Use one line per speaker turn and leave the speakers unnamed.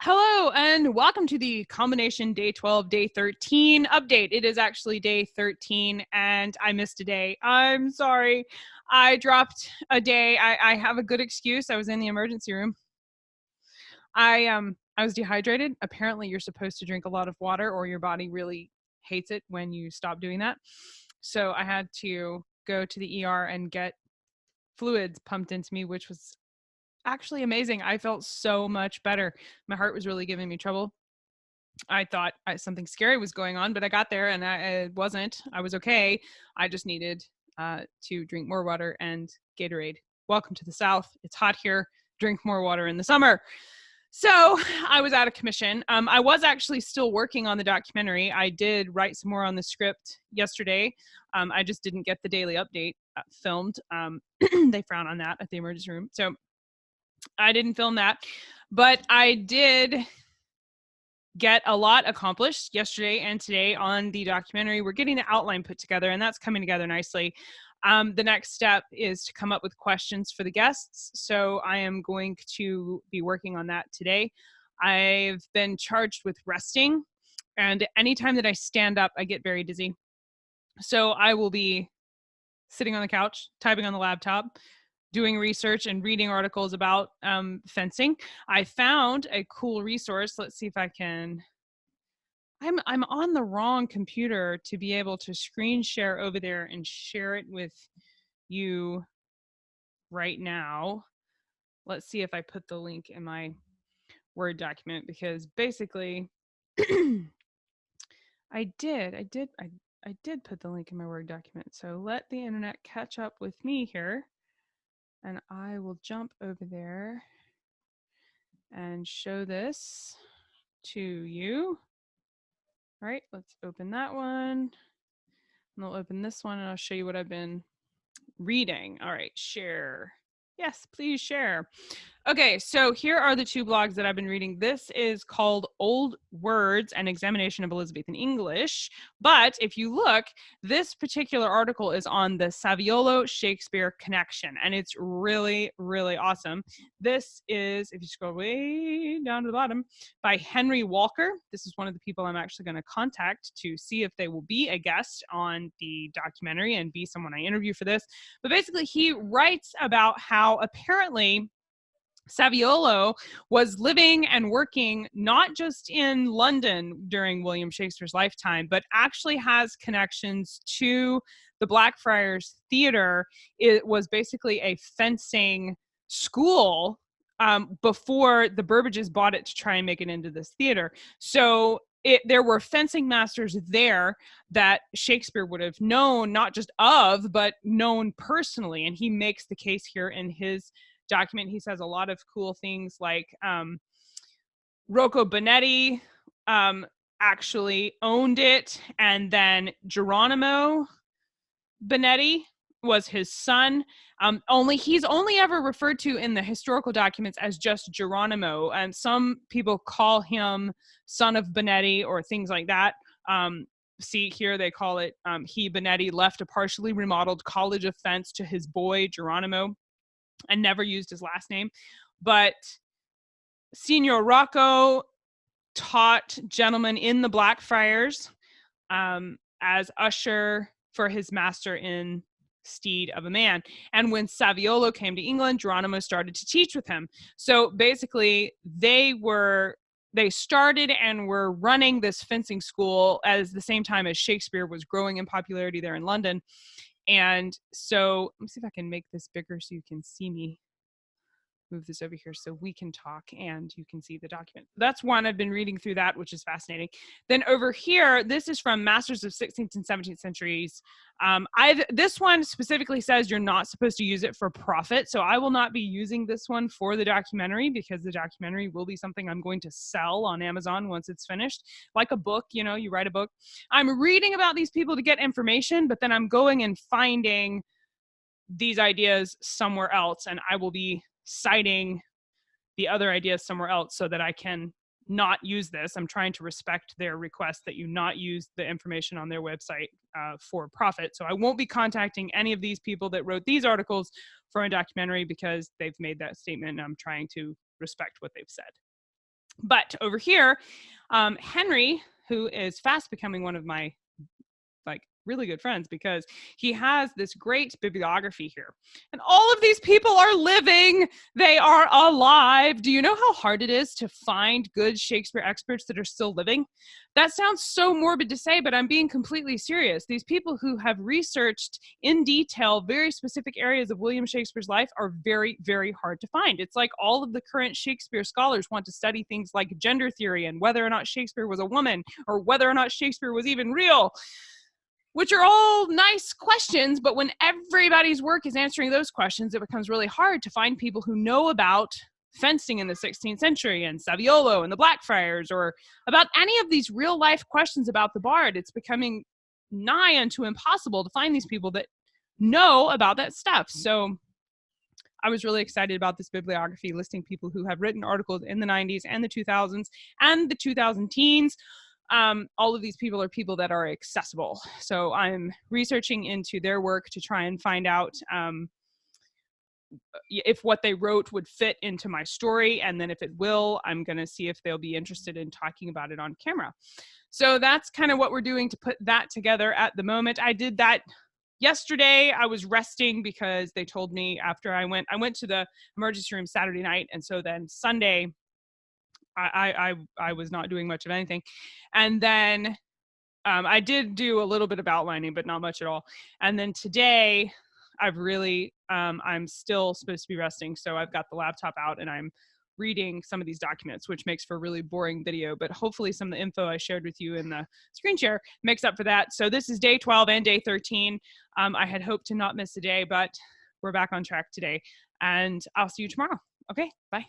Hello and welcome to the combination day 12, day 13 update. It is actually day 13 and I missed a day. I'm sorry. I dropped a day. I have a good excuse. I was in the emergency room. I was dehydrated. Apparently you're supposed to drink a lot of water or your body really hates it when you stop doing that. So I had to go to the ER and get fluids pumped into me, which was actually amazing. I felt so much better. My heart was really giving me trouble. I thought something scary was going on, but I got there and it wasn't. I was okay. I just needed to drink more water and Gatorade. Welcome to the South. It's hot here. Drink more water in the summer. So I was out of commission. I was actually still working on the documentary. I did write some more on the script yesterday. I just didn't get the daily update filmed. They frown on that at the emergency room. So I didn't film that, but I did get a lot accomplished yesterday and today on the documentary. We're getting the outline put together and that's coming together nicely. The next step is to come up with questions for the guests. So I am going to be working on that today. I've been charged with resting, and anytime that I stand up, I get very dizzy. So I will be sitting on the couch, typing on the laptop, doing research and reading articles about fencing. I found a cool resource. Let's see if I can. I'm on the wrong computer to be able to screen share over there and share it with you right now. Let's see if I put the link in my Word document, because basically I did put the link in my Word document. So let the internet catch up with me here. And I will jump over there and show this to you. All right, let's open that one. And I'll open this one and I'll show you what I've been reading. All right, share. Yes, please share. Okay, so here are the two blogs that I've been reading. This is called Old Words, an Examination of Elizabethan English. But if you look, this particular article is on the Saviolo-Shakespeare connection, and it's really, really awesome. This is, if you scroll way down to the bottom, by Henry Walker. This is one of the people I'm actually going to contact to see if they will be a guest on the documentary and be someone I interview for this. But basically, he writes about how apparently Saviolo was living and working not just in London during William Shakespeare's lifetime, but actually has connections to the Blackfriars Theatre. It was basically a fencing school before the Burbages bought it to try and make it into this theater. So there were fencing masters there that Shakespeare would have known, not just of, but known personally. And he makes the case here in his document. He says a lot of cool things like Rocco Bonetti actually owned it, and then Geronimo Bonetti was his son. He's only ever referred to in the historical documents as just Geronimo, and some people call him son of Bonetti or things like that. See here, they call it he, Bonetti, left a partially remodeled college of fence to his boy Geronimo, and never used his last name. But Signor Rocco taught gentlemen in the Blackfriars as usher for his master in stead of a man. And when Saviolo came to England, Geronimo started to teach with him. So basically, they started and were running this fencing school at the same time as Shakespeare was growing in popularity there in London. And so let me see if I can make this bigger so you can see me. Move this over here so we can talk and you can see the document. That's one. I've been reading through that, which is fascinating. Then over here, this is from Masters of 16th and 17th centuries. This one specifically says you're not supposed to use it for profit. So I will not be using this one for the documentary, because the documentary will be something I'm going to sell on Amazon once it's finished. Like a book, you know, you write a book. I'm reading about these people to get information, but then I'm going and finding these ideas somewhere else, and I will be citing the other ideas somewhere else so that I can not use this. I'm trying to respect their request that you not use the information on their website for profit. So I won't be contacting any of these people that wrote these articles for a documentary, because they've made that statement and I'm trying to respect what they've said. But over here, Henry, who is fast becoming one of my really good friends, because he has this great bibliography here. And all of these people are living, they are alive. Do you know how hard it is to find good Shakespeare experts that are still living? That sounds so morbid to say, but I'm being completely serious. These people who have researched in detail very specific areas of William Shakespeare's life are very, very hard to find. It's like all of the current Shakespeare scholars want to study things like gender theory and whether or not Shakespeare was a woman, or whether or not Shakespeare was even real, which are all nice questions, but when everybody's work is answering those questions, it becomes really hard to find people who know about fencing in the 16th century and Saviolo and the Blackfriars, or about any of these real life questions about the bard. It's becoming nigh unto impossible to find these people that know about that stuff. So I was really excited about this bibliography listing people who have written articles in the 90s and the 2000s and the 2000 teens. All of these people are people that are accessible. So I'm researching into their work to try and find out if what they wrote would fit into my story. And then if it will, I'm going to see if they'll be interested in talking about it on camera. So that's kind of what we're doing to put that together at the moment. I did that yesterday. I was resting because they told me after I went to the emergency room Saturday night. And so then Sunday, I was not doing much of anything. And then I did do a little bit of outlining, but not much at all. And then today, I've really, I'm still supposed to be resting. So I've got the laptop out and I'm reading some of these documents, which makes for a really boring video, but hopefully some of the info I shared with you in the screen share makes up for that. So this is day 12 and day 13. I had hoped to not miss a day, but we're back on track today, and I'll see you tomorrow. Okay, bye.